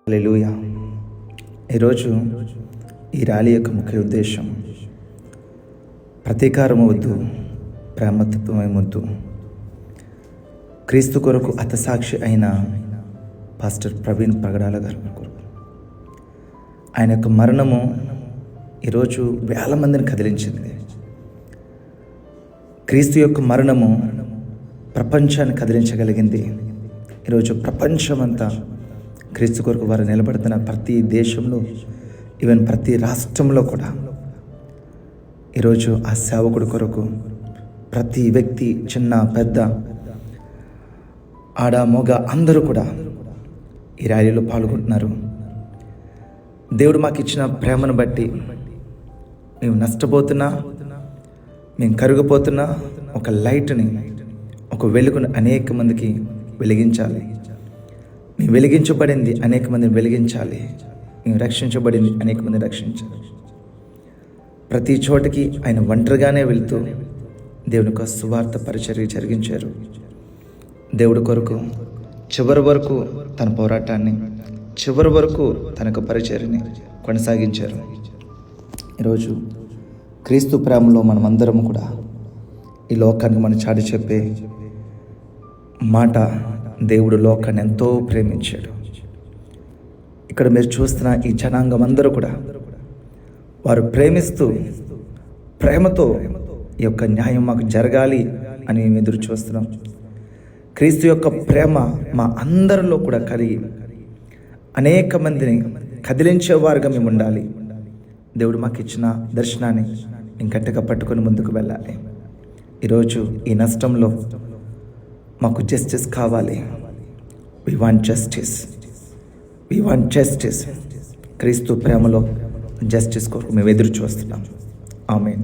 హల్లెలూయా. ఈరోజు ఈ ర్యాలీ యొక్క ముఖ్య ఉద్దేశం ప్రతీకారం వద్దు, ప్రేమతత్వమే ముద్దు. క్రీస్తు కొరకు హతసాక్షి అయిన పాస్టర్ ప్రవీణ్ పగడాల గారి కొరకు ఆయన యొక్క మరణము ఈరోజు వేల మందిని కదిలించింది. క్రీస్తు యొక్క మరణము ప్రపంచాన్ని కదిలించగలిగింది. ఈరోజు ప్రపంచమంతా క్రీస్తు కొరకు వారు నిలబడుతున్న ప్రతి దేశంలో, ఈవెన్ ప్రతి రాష్ట్రంలో కూడా ఈరోజు ఆ సేవకుడి కొరకు ప్రతి వ్యక్తి, చిన్న పెద్ద, ఆడ మగ అందరూ కూడా ఈ ర్యాలీలో పాల్గొంటున్నారు. దేవుడు మాకు ఇచ్చిన ప్రేమను బట్టి మేము నష్టపోతున్నా, మేము కరిగిపోతున్నా ఒక లైట్ని, ఒక వెలుగును అనేక మందికి వెలిగించాలి. మేము వెలిగించబడింది అనేక మందిని వెలిగించాలి. మేము రక్షించబడింది అనేక మందిని రక్షించాలి. ప్రతి చోటకి ఆయన ఒంటరిగానే వెళ్తూ దేవుని యొక్క సువార్త పరిచర్య జరిగించారు. దేవుడి కొరకు చివరి వరకు తన పోరాటాన్ని, చివరి వరకు తన యొక్క పరిచర్యని కొనసాగించారు. ఈరోజు క్రీస్తు ప్రేమలో మనమందరం కూడా ఈ లోకానికి మనం చాటి చెప్పే మాట, దేవుడు లోకాన్ని ఎంతో ప్రేమించాడు. ఇక్కడ మీరు చూస్తున్న ఈ జనాంగం అందరూ కూడా వారు ప్రేమిస్తూ, ప్రేమతో ఈ యొక్క న్యాయం మాకు జరగాలి అని మేము ఎదురు చూస్తున్నాం. క్రీస్తు యొక్క ప్రేమ మా అందరిలో కూడా కలిగి అనేక మందిని కదిలించేవారుగా మేము ఉండాలి. దేవుడు మాకు ఇచ్చిన దర్శనాన్ని మేము గట్టిగా పట్టుకొని ముందుకు వెళ్ళాలి. ఈరోజు ఈ నష్టంలో మాకు జస్టిస్ కావాలి. We want justice. క్రీస్తు ప్రేమలో జస్టిస్ కొరకు మేము ఎదురు చూస్తున్నాం. ఆమేన్.